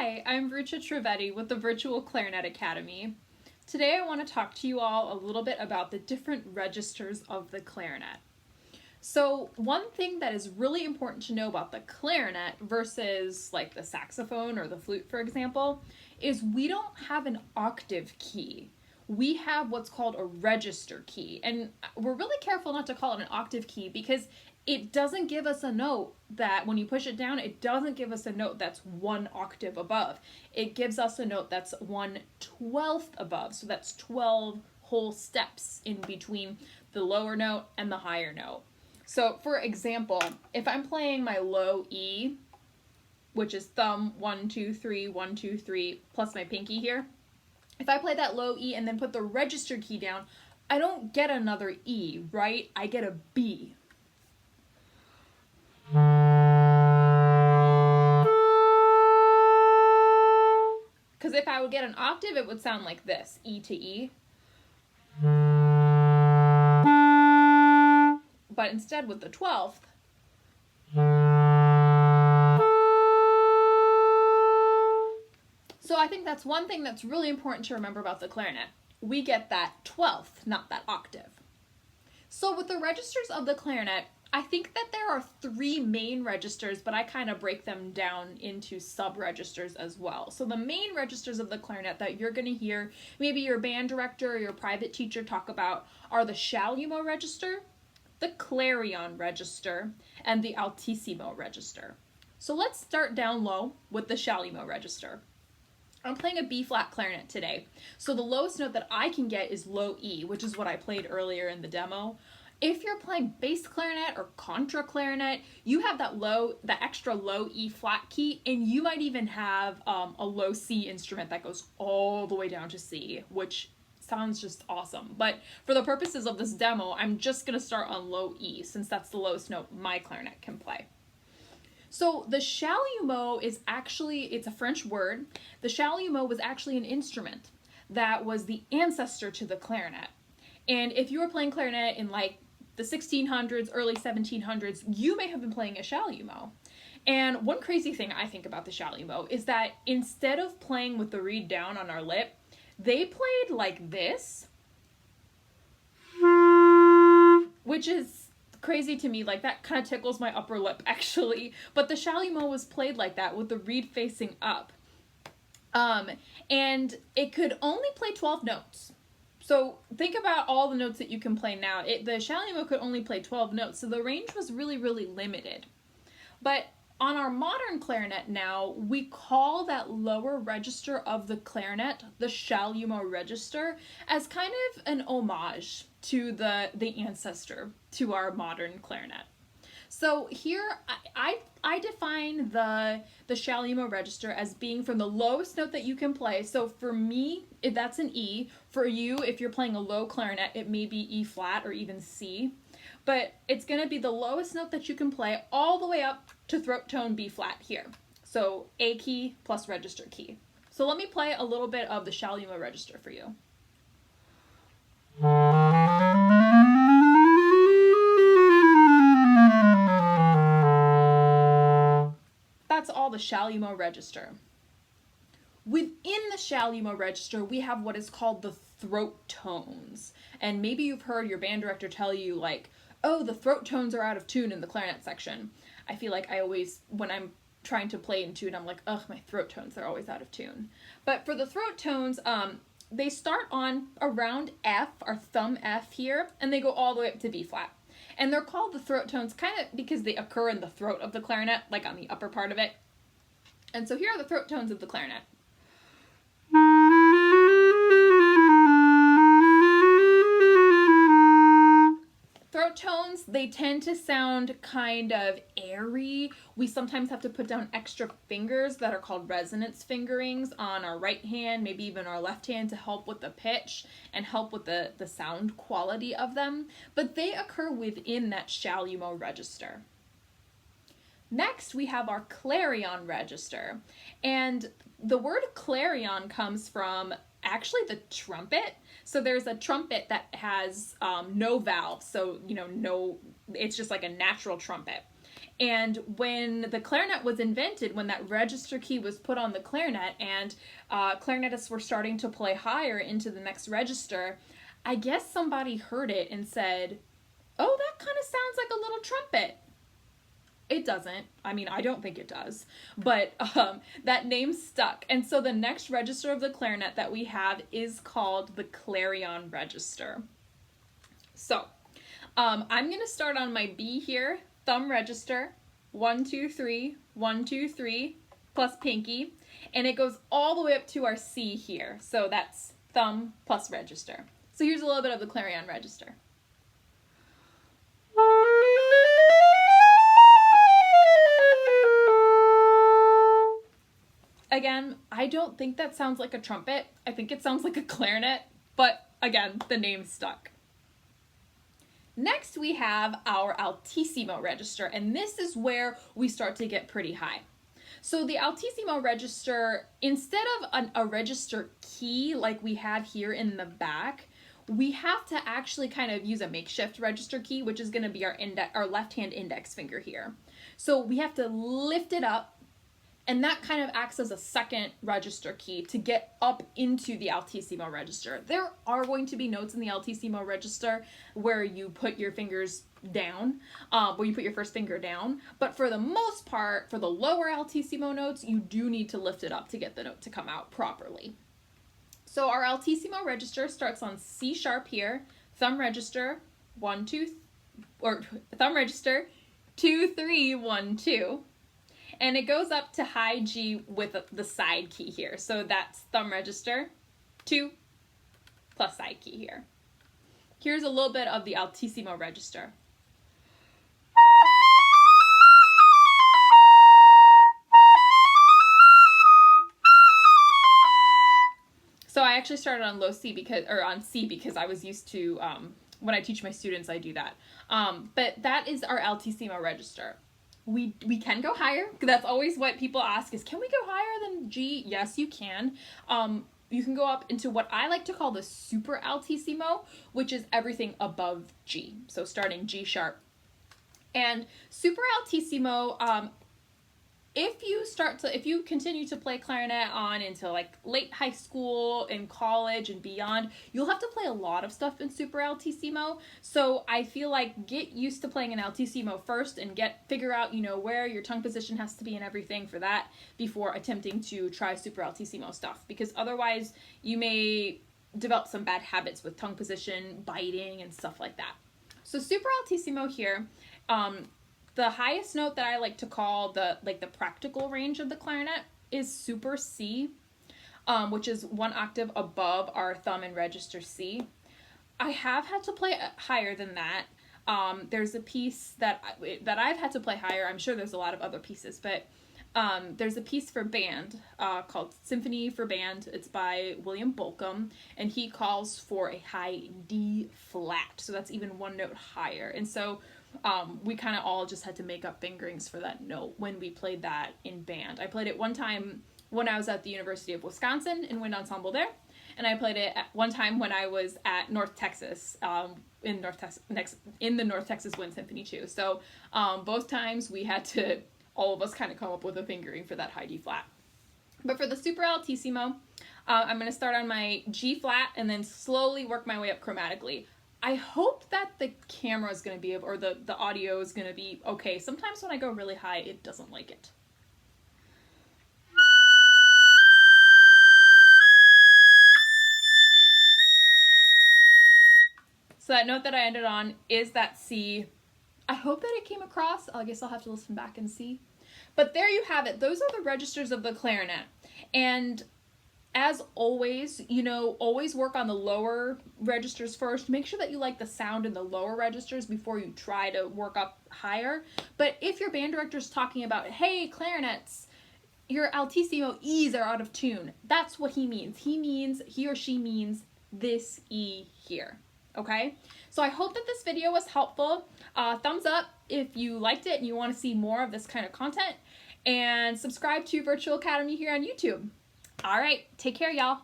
Hi, I'm Rucha Trivedi with the Virtual Clarinet Academy. Today I want to talk to you all a little bit about the different registers of the clarinet. So one thing that is really important to know about the clarinet versus like the saxophone or the flute, for example, is we don't have an octave key. We have what's called a register key, and we're really careful not to call it an octave key because it doesn't give us a note that when you push it down, it doesn't give us a note that's 1 octave above. It gives us a note that's 1/12 above, so that's 12 whole steps in between the lower note and the higher note. So for example, if I'm playing my low E, which is thumb 1, 2, 3, 1, 2, 3, plus my pinky here, if I play that low E and then put the register key down, I don't get another E, right? I get a B. Because if I would get an octave, it would sound like this, E to E. But instead with the 12th, so I think that's one thing that's really important to remember about the clarinet. We get that 12th, not that octave. So with the registers of the clarinet, I think that there are 3 main registers, but I kind of break them down into sub-registers as well. So the main registers of the clarinet that you're going to hear maybe your band director or your private teacher talk about are the Chalumeau register, the Clarion register, and the Altissimo register. So let's start down low with the Chalumeau register. I'm playing a B-flat clarinet today, so the lowest note that I can get is low E, which is what I played earlier in the demo. If you're playing bass clarinet or contra clarinet, you have that extra low E flat key, and you might even have a low C instrument that goes all the way down to C, which sounds just awesome. But for the purposes of this demo, I'm just going to start on low E, since that's the lowest note my clarinet can play. So the Chalumeau is actually, it's a French word. The Chalumeau was actually an instrument that was the ancestor to the clarinet. And if you were playing clarinet in like the 1600s, early 1700s, you may have been playing a Chalumeau. And one crazy thing I think about the Chalumeau is that instead of playing with the reed down on our lip, they played like this, which is crazy to me. Like, that kind of tickles my upper lip actually, but the Chalumeau was played like that with the reed facing up, and it could only play 12 notes. So think about all the notes that you can play now. The Chalumeau could only play 12 notes, so the range was really limited. But on our modern clarinet now, we call that lower register of the clarinet the Chalumeau register as kind of an homage to the ancestor to our modern clarinet. So here I define the Chalumeau register as being from the lowest note that you can play. So for me, if that's an E. For you, if you're playing a low clarinet, it may be E flat or even C. But it's going to be the lowest note that you can play all the way up to throat tone B flat here. So A key plus register key. So let me play a little bit of the Chalumeau register for you. That's all the Chalumeau register. Within the Chalumeau register, we have what is called the throat tones. And maybe you've heard your band director tell you like, oh, the throat tones are out of tune in the clarinet section. I feel like I always, when I'm trying to play in tune, I'm like, ugh, my throat tones are always out of tune. But for the throat tones, they start on around F, our thumb F here, and they go all the way up to B flat. And they're called the throat tones kind of because they occur in the throat of the clarinet, like on the upper part of it. And so here are the throat tones of the clarinet. Throat tones, they tend to sound kind of airy. We sometimes have to put down extra fingers that are called resonance fingerings on our right hand, maybe even our left hand, to help with the pitch and help with the sound quality of them. But they occur within that Chalumeau register. Next, we have our Clarion register. And the word clarion comes from actually the trumpet. So there's a trumpet that has no valves, so it's just like a natural trumpet. And when the clarinet was invented, when that register key was put on the clarinet and clarinetists were starting to play higher into the next register, I guess somebody heard it and said, oh, that kind of sounds like a little trumpet. It doesn't. I mean, I don't think it does. But that name stuck. And so the next register of the clarinet that we have is called the Clarion register. So I'm going to start on my B here, thumb register, 1, 2, 3, 1, 2, 3, plus pinky. And it goes all the way up to our C here. So that's thumb plus register. So here's a little bit of the Clarion register. Again, I don't think that sounds like a trumpet. I think it sounds like a clarinet, but again, the name stuck. Next, we have our Altissimo register, and this is where we start to get pretty high. So the Altissimo register, instead of a register key like we have here in the back, we have to actually kind of use a makeshift register key, which is going to be our left-hand index finger here. So we have to lift it up, and that kind of acts as a second register key to get up into the Altissimo register. There are going to be notes in the Altissimo register where you put your fingers down, where you put your first finger down. But for the most part, for the lower Altissimo notes, you do need to lift it up to get the note to come out properly. So our Altissimo register starts on C sharp here, thumb register, 1, 2, or thumb register, 2, 3, 1, 2. And it goes up to high G with the side key here. So that's thumb register, 2, plus side key here. Here's a little bit of the Altissimo register. So I actually started on low C on C because I was used to, when I teach my students, I do that. But that is our Altissimo register. We can go higher. That's always what people ask is, can we go higher than G? Yes, you can. You can go up into what I like to call the super Altissimo, which is everything above G. So starting G sharp. And super Altissimo, if you continue to play clarinet on into like late high school and college and beyond, you'll have to play a lot of stuff in super Altissimo. So I feel like get used to playing an Altissimo first and figure out, where your tongue position has to be and everything for that before attempting to try super Altissimo stuff, because otherwise you may develop some bad habits with tongue position, biting, and stuff like that. So super Altissimo here, the highest note that I like to call the practical range of the clarinet is super C, which is 1 octave above our thumb and register C. I have had to play higher than that. There's a piece that I've had to play higher. I'm sure there's a lot of other pieces, but there's a piece for band called Symphony for Band. It's by William Bolcom, and he calls for a high D flat. So that's even 1 note higher. And so we kind of all just had to make up fingerings for that note when we played that in band. I played it one time when I was at the University of Wisconsin in wind ensemble there, and I played it one time when I was at North Texas, in the North Texas Wind Symphony too. So both times we had to, all of us kind of come up with a fingering for that high D flat. But for the super Altissimo, I'm going to start on my G flat and then slowly work my way up chromatically. I hope that the camera is going to be able, or the audio is going to be okay. Sometimes when I go really high, it doesn't like it. So that note that I ended on is that C. I hope that it came across. I guess I'll have to listen back and see. But there you have it. Those are the registers of the clarinet. And as always, always work on the lower registers first. Make sure that you like the sound in the lower registers before you try to work up higher. But if your band director is talking about, hey, clarinets, your Altissimo E's are out of tune, that's what he means. He or she means this E here. Okay? So I hope that this video was helpful. Thumbs up if you liked it and you want to see more of this kind of content. And subscribe to Virtual Academy here on YouTube. All right, take care, y'all.